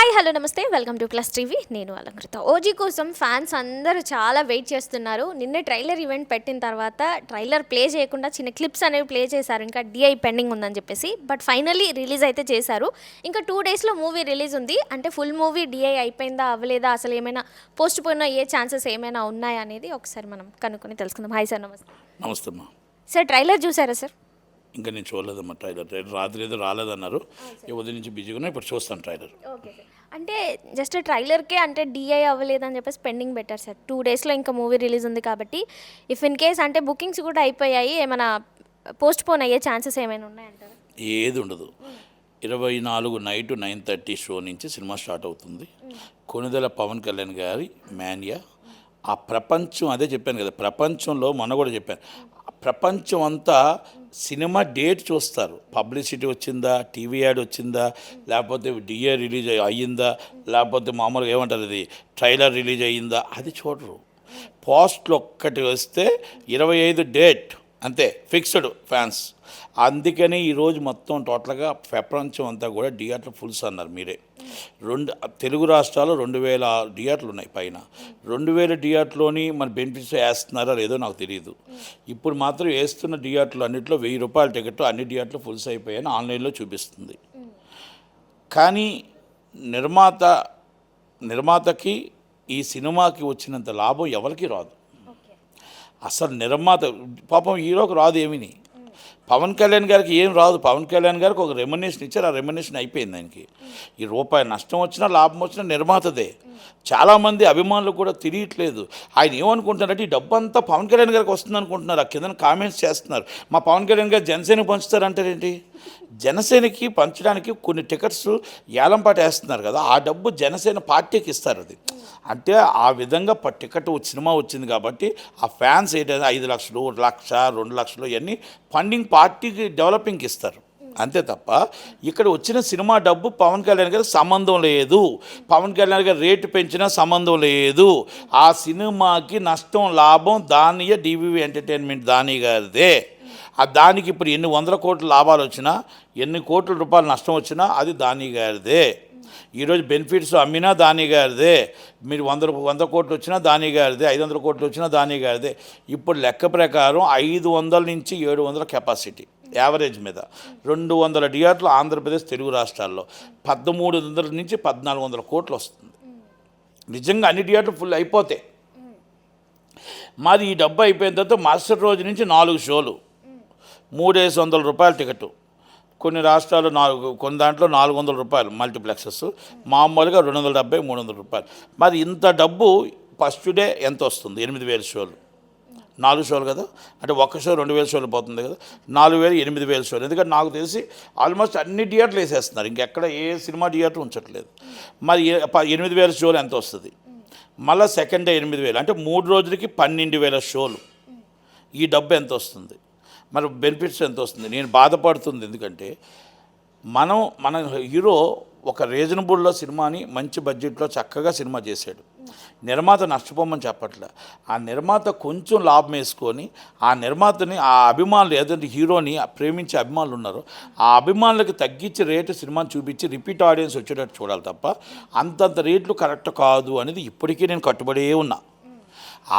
Hi hello నమస్తే welcome to plus TV. నేను Alankrita. OG కోసం ఫ్యాన్స్ అందరూ చాలా వెయిట్ చేస్తున్నారు. నిన్నే ట్రైలర్ ఈవెంట్ పెట్టిన తర్వాత ట్రైలర్ ప్లే చేయకుండా చిన్న క్లిప్స్ అనేవి ప్లే చేశారు. ఇంకా డిఐ పెండింగ్ ఉందని చెప్పేసి. బట్ ఫైనల్లీ రిలీజ్ అయితే చేశారు. ఇంకా 2 డేస్లో మూవీ రిలీజ్ ఉంది. అంటే ఫుల్ మూవీ డిఐ అయిపోయిందా అవ్వలేదా, అసలు ఏమైనా పోస్ట్ పోయిన ఏ ఛాన్సెస్ ఏమైనా ఉన్నాయా అనేది ఒకసారి మనం కనుక్కొని తెలుసుకుందాం. హాయ్ సార్, నమస్తే. నమస్తే అమ్మా. సార్ ట్రైలర్ చూసారా సార్? ఇంకా నేను చూడలేదమ్మా ట్రైలర్ రాత్రి ఏదో రాలేదన్నారు. ఉదయం నుంచి బిజీగా ఉన్నా, ఇప్పుడు చూస్తాను ట్రైలర్. Okay sir. అంటే జస్ట్ ట్రైలర్కే అంటే డిఐ అవ్వలేదని చెప్పేసి పెండింగ్ పెట్టారు సార్. 2 డేస్లో ఇంకా మూవీ రిలీజ్ ఉంది కాబట్టి ఇఫ్ ఇన్ కేస్ అంటే బుకింగ్స్ కూడా అయిపోయాయి, ఏమైనా పోస్ట్ పోన్ అయ్యే ఛాన్సెస్ ఏమైనా ఉన్నాయంటారా? ఏది ఉండదు. 24 నైట్ 9:30 షో నుంచి సినిమా స్టార్ట్ అవుతుంది. కొణిదెల పవన్ కళ్యాణ్ గారి మాన్యా. ఆ ప్రపంచం, అదే చెప్పాను కదా, ప్రపంచంలో మొన్న కూడా చెప్పాను, ప్రపంచం అంతా సినిమా డేట్ చూస్తారు. పబ్లిసిటీ వచ్చిందా, టీవీ యాడ్ వచ్చిందా, లేకపోతే డిఏ రిలీజ్ అయ్యిందా, లేకపోతే మామూలుగా ఏమంటారు అది ట్రైలర్ రిలీజ్ అయ్యిందా, అది చూడరు. పోస్ట్లు ఒక్కటి వస్తే 25 డేట్ అంతే ఫిక్స్డ్ ఫ్యాన్స్. అందుకని ఈరోజు మొత్తం టోటల్గా ప్రపంచం అంతా కూడా థియేటర్ ఫుల్స్ అన్నారు. మీరే తెలుగు రాష్ట్రాల్లో 2000 థియేటర్లు ఉన్నాయి పైన. 2000 థియేటర్లోని మన బెనిఫిట్స్ వేస్తున్నారా లేదో నాకు తెలియదు. ఇప్పుడు మాత్రం వేస్తున్న థియేటర్లు అన్నింటిలో ₹1000 టికెట్ అన్ని థియేటర్లు ఫుల్స్ అయిపోయాయని ఆన్లైన్లో చూపిస్తుంది. కానీ నిర్మాతకి ఈ సినిమాకి వచ్చినంత లాభం ఎవరికి రాదు. అసలు నిర్మాత పాపం హీరోకి రాదు ఏమీ. పవన్ కళ్యాణ్ గారికి ఏం రాదు. పవన్ కళ్యాణ్ గారికి ఒక రెమ్యునరేషన్ ఇచ్చారు, ఆ రెమ్యునరేషన్ అయిపోయింది. ఆయనకి ఈ రూపాయి నష్టం వచ్చినా లాభం వచ్చినా నిర్మాతదే. చాలామంది అభిమానులు కూడా తెలియట్లేదు. ఆయన ఏమనుకుంటున్నారంటే ఈ డబ్బు అంతా పవన్ కళ్యాణ్ గారికి వస్తుంది అనుకుంటున్నారు. ఆ కింద కామెంట్స్ చేస్తున్నారు, మా పవన్ కళ్యాణ్ గారు జనసేనకి పంచుతారంటారేంటి? జనసేనకి పంచడానికి కొన్ని టికెట్స్ ఏలంపాట వేస్తున్నారు కదా, ఆ డబ్బు జనసేన పార్టీకి ఇస్తారు. అది అంటే ఆ విధంగా టికెట్ సినిమా వచ్చింది కాబట్టి ఆ ఫ్యాన్స్ ఏంటంటే 5 లక్షలు, 1 లక్ష, 2 లక్షలు ఇవన్నీ ఫండింగ్ పార్టీకి డెవలపింగ్కి ఇస్తారు. అంతే తప్ప ఇక్కడ వచ్చిన సినిమా డబ్బు పవన్ కళ్యాణ్ గారికి సంబంధం లేదు. పవన్ కళ్యాణ్ గారు రేటు పెంచినా సంబంధం లేదు. ఆ సినిమాకి నష్టం లాభం దానియే డివివి ఎంటర్టైన్మెంట్ దాని గారిదే. దానికి ఇప్పుడు ఎన్ని 100 కోట్ల లాభాలు వచ్చినా, ఎన్ని కోట్ల రూపాయలు నష్టం వచ్చినా అది దాని గారిదే. ఈరోజు బెనిఫిట్స్ అమ్మినా దాని గారిదే. మీరు 100 కోట్లు వచ్చినా దాని గారిదే, 500 కోట్లు వచ్చినా దాని గారిదే. ఇప్పుడు లెక్క ప్రకారం 500 నుంచి 700 కెపాసిటీ యావరేజ్ మీద 200 థియేటర్లు ఆంధ్రప్రదేశ్ తెలుగు రాష్ట్రాల్లో 1300 నుంచి 1400 కోట్లు వస్తుంది. నిజంగా అన్ని థియేటర్లు ఫుల్ అయిపోతాయి. మాది ఈ డబ్బు అయిపోయిన తర్వాత మరుసటి రోజు నుంచి 4 షోలు, ₹300 టికెట్. కొన్ని రాష్ట్రాలు కొన్ని దాంట్లో ₹400 మల్టీప్లెక్సెస్, మామూలుగా ₹270, ₹300. మరి ఇంత డబ్బు ఫస్ట్ డే ఎంత వస్తుంది? 8000 షోలు, 4 షోలు కదా, అంటే ఒక్క షో 2000 షోలు పోతుంది కదా, 4000 8000 షోలు. ఎందుకంటే నాకు తెలిసి ఆల్మోస్ట్ అన్ని థియేటర్లు వేసేస్తున్నారు, ఇంకెక్కడ ఏ సినిమా థియేటర్ ఉంచట్లేదు. మరి 8000 షోలు ఎంత వస్తుంది? మళ్ళీ సెకండ్ డే 8000, అంటే 3 రోజులకి 12000 షోలు. ఈ డబ్బు ఎంత వస్తుంది? మరి బెనిఫిట్స్ ఎంత వస్తుంది? నేను బాధపడుతుంది ఎందుకంటే మన హీరో ఒక రీజనబుల్లో సినిమాని మంచి బడ్జెట్లో చక్కగా సినిమా చేశాడు. నిర్మాత నష్టపోమని చెప్పట్లే. ఆ నిర్మాత కొంచెం లాభం వేసుకొని ఆ నిర్మాతని, ఆ అభిమానులు ఏదంటే హీరోని ప్రేమించే అభిమానులు ఉన్నారో ఆ అభిమానులకి తగ్గించి రేటు సినిమాని చూపించి రిపీట్ ఆడియన్స్ వచ్చేటట్టు చూడాలి తప్ప అంతంత రేట్లు కరెక్ట్ కాదు అనేది ఇప్పటికీ నేను కట్టుబడే ఉన్నా.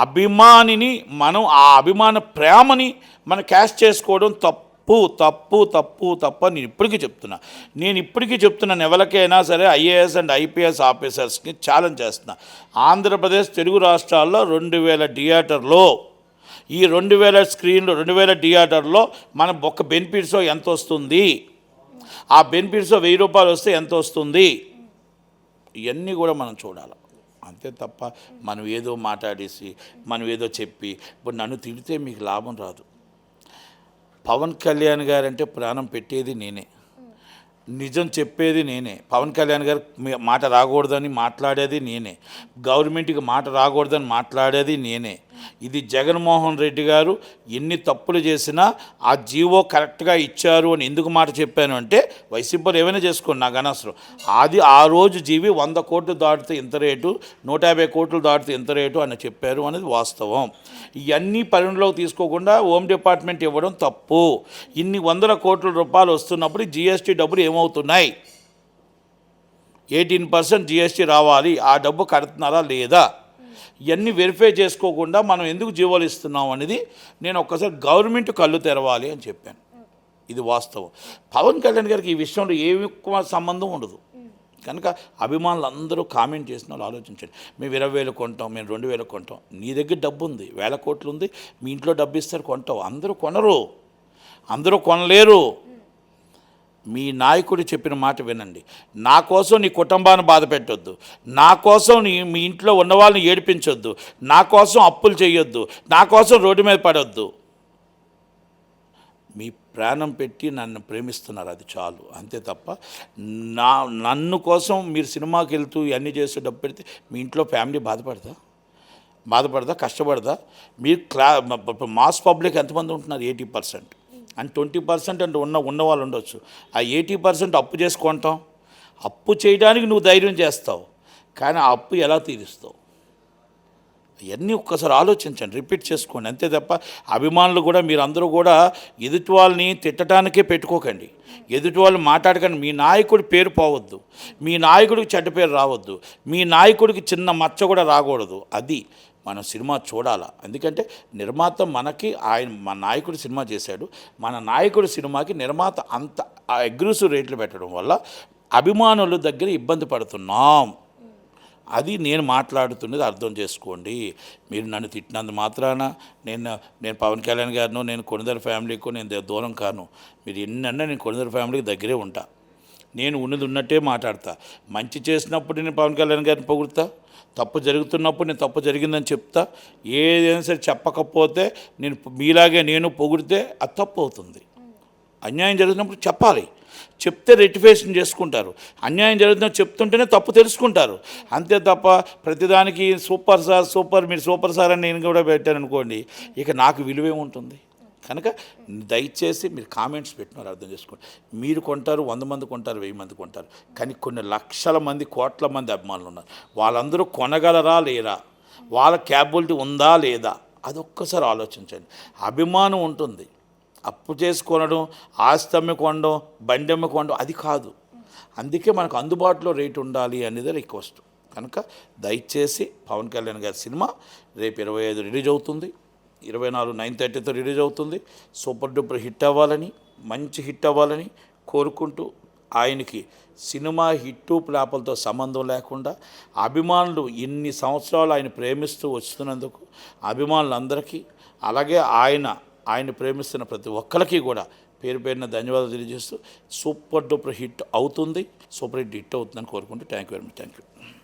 అభిమానిని మనం ఆ అభిమాన ప్రేమని మనం క్యాష్ చేసుకోవడం తప్పు తప్పు తప్పు తప్పు అని నేను ఇప్పటికీ చెప్తున్నాను ఎవరికైనా సరే ఐఏఎస్ అండ్ ఐపీఎస్ ఆఫీసర్స్కి ఛాలెంజ్ చేస్తున్నా. ఆంధ్రప్రదేశ్ తెలుగు రాష్ట్రాల్లో 2000 థియేటర్లో ఈ 2000 స్క్రీన్లు 2000 థియేటర్లో మన ఒక్క బెనిఫిట్స్ ఎంత వస్తుంది? ఆ బెనిఫిట్స్ ₹1000 వస్తే ఎంత వస్తుంది? ఇవన్నీ కూడా మనం చూడాలి. అంతే తప్ప మనం ఏదో మాట్లాడేసి మనం ఏదో చెప్పి ఇప్పుడు నన్ను తిడితే మీకు లాభం రాదు. పవన్ కళ్యాణ్ గారు అంటే ప్రాణం పెట్టేది నేనే, నిజం చెప్పేది నేనే. పవన్ కళ్యాణ్ గారు మాట రాకూడదని మాట్లాడేది నేనే, గవర్నమెంట్కి మాట రాకూడదని మాట్లాడేది నేనే. ఇది జగన్మోహన్ రెడ్డి గారు ఎన్ని తప్పులు చేసినా ఆ జీవో కరెక్ట్గా ఇచ్చారు అని ఎందుకు మాట చెప్పాను అంటే, వైసీపీలో ఏమైనా చేసుకోండి నాకు అనవసరం. ఆ రోజు జీవి 100 కోట్లు దాటితే ఇంత రేటు, 150 కోట్లు దాటితే ఇంత రేటు అని చెప్పారు అనేది వాస్తవం. ఇవన్నీ పరిగణలోకి తీసుకోకుండా హోమ్ డిపార్ట్మెంట్ ఇవ్వడం తప్పు. ఇన్ని 100 కోట్ల రూపాయలు వస్తున్నప్పుడు జీఎస్టీ డబ్బులు ఏమవుతున్నాయి? 18% జిఎస్టీ రావాలి, ఆ డబ్బు కడుతున్నారా లేదా, ఇవన్నీ వెరిఫై చేసుకోకుండా మనం ఎందుకు జీవోలు ఇస్తున్నాం అనేది నేను ఒక్కసారి గవర్నమెంట్ కళ్ళు తెరవాలి అని చెప్పాను. ఇది వాస్తవం. పవన్ కళ్యాణ్ గారికి ఈ విషయంలో ఏమి సంబంధం ఉండదు. కనుక అభిమానులు అందరూ కామెంట్ చేసిన వాళ్ళు ఆలోచించండి. మేము 20,000 కొంటాం, మేము 2,000 కొంటాం. నీ దగ్గర డబ్బు ఉంది, 1,000 కోట్లు ఉంది, మీ ఇంట్లో డబ్బు ఇస్తారు కొంటావు. అందరూ కొనరు, అందరూ కొనలేరు. మీ నాయకుడు చెప్పిన మాట వినండి. నా కోసం నీ కుటుంబాన్ని బాధ పెట్టొద్దు, నా కోసం మీ ఇంట్లో ఉన్న వాళ్ళని ఏడిపించొద్దు, నా కోసం అప్పులు చేయొద్దు, నా కోసం రోడ్డు మీద పడొద్దు. మీ ప్రాణం పెట్టి నన్ను ప్రేమిస్తున్నారు, అది చాలు, అంతే తప్ప నన్ను కోసం మీరు సినిమాకి వెళ్తూ ఇవన్నీ చేస్తూ డబ్బు పెడితే మీ ఇంట్లో ఫ్యామిలీ బాధపడదా, కష్టపడదా? మీరు మాస్ పబ్లిక్ ఎంతమంది ఉంటున్నారు? 80%. అండ్ 20% అంటే ఉన్న వాళ్ళు ఉండొచ్చు. ఆ 80% అప్పు చేసుకుంటాం. అప్పు చేయడానికి నువ్వు ధైర్యం చేస్తావు, కానీ ఆ అప్పు ఎలా తీరుస్తావు? ఇవన్నీ ఒక్కసారి ఆలోచించండి, రిపీట్ చేసుకోండి, అంతే తప్ప అభిమానులు కూడా మీరందరూ కూడా ఎదుటి వాళ్ళని తిట్టడానికే పెట్టుకోకండి, ఎదుటి వాళ్ళు మాట్లాడకండి. మీ నాయకుడి పేరు పోవద్దు, మీ నాయకుడికి చెడ్డ పేరు రావద్దు, మీ నాయకుడికి చిన్న మచ్చ కూడా రాకూడదు. అది మనం సినిమా చూడాలా. ఎందుకంటే నిర్మాత మన నాయకుడు సినిమా చేశాడు, మన నాయకుడి సినిమాకి నిర్మాత అంత అగ్రెసివ్ రేట్లు పెట్టడం వల్ల అభిమానుల దగ్గర ఇబ్బంది పడుతున్నాం. అది నేను మాట్లాడుతున్నది అర్థం చేసుకోండి. మీరు నన్ను తిట్టినందు మాత్రాన నేను పవన్ కళ్యాణ్ గారినో, నేను కొణిదెల ఫ్యామిలీకో నేను దూరం కాను. మీరు ఎన్నన్నా నేను కొణిదెల ఫ్యామిలీకి దగ్గరే ఉంటా. నేను ఉన్నది ఉన్నట్టే మాట్లాడతా. మంచి చేసినప్పుడు నేను పవన్ కళ్యాణ్ గారిని పొగుడుతా, తప్పు జరుగుతున్నప్పుడు నేను తప్పు జరిగిందని చెప్తా. ఏదైనా సరే చెప్పకపోతే మీలాగే నేను పొగిడితే అది తప్పు అవుతుంది. అన్యాయం జరుగుతున్నప్పుడు చెప్పాలి, చెప్తే రెక్టిఫికేషన్ చేసుకుంటారు. అన్యాయం జరుగుతుందని చెప్తుంటేనే తప్పు తెలుసుకుంటారు, అంతే తప్ప ప్రతిదానికి మీరు సూపర్ సార్ అని నేను కూడా పెట్టాను అనుకోండి, ఇక నాకు విలువే ఉంటుంది. కనుక దయచేసి మీరు కామెంట్స్ పెట్టినారు అర్థం చేసుకోండి. మీరు కొంటారు, 100 మంది కొంటారు, 1000 మంది కొంటారు, కానీ కొన్ని లక్షల మంది, కోట్ల మంది అభిమానులు ఉన్నారు. వాళ్ళందరూ కొనగలరా లేరా, వాళ్ళ క్యాపబిలిటీ ఉందా లేదా, అదొక్కసారి ఆలోచించండి. అభిమానం ఉంటుంది, అప్పు చేసుకొనడం, ఆస్తి అమ్మి కొనడం, బండి అమ్మి కొనడం అది కాదు. అందుకే మనకు అందుబాటులో రేటు ఉండాలి అనేది రిక్వెస్ట్. కనుక దయచేసి పవన్ కళ్యాణ్ గారి సినిమా రేపు 25 రిలీజ్ అవుతుంది, 24 9:30తో రిలీజ్ అవుతుంది. సూపర్ డూపర్ హిట్ అవ్వాలని, మంచి హిట్ అవ్వాలని కోరుకుంటూ, ఆయనకి సినిమా హిట్టు ప్లాపలతో సంబంధం లేకుండా అభిమానులు ఇన్ని సంవత్సరాలు ఆయన ప్రేమిస్తూ వస్తున్నందుకు అభిమానులందరికీ, అలాగే ఆయన ప్రేమిస్తున్న ప్రతి ఒక్కరికి కూడా పేరు పేరున ధన్యవాదాలు తెలియజేస్తూ, సూపర్ డూపర్ హిట్ అవుతుంది, సూపర్ హిట్ అవుతుందని కోరుకుంటూ thank you very much. Thank you.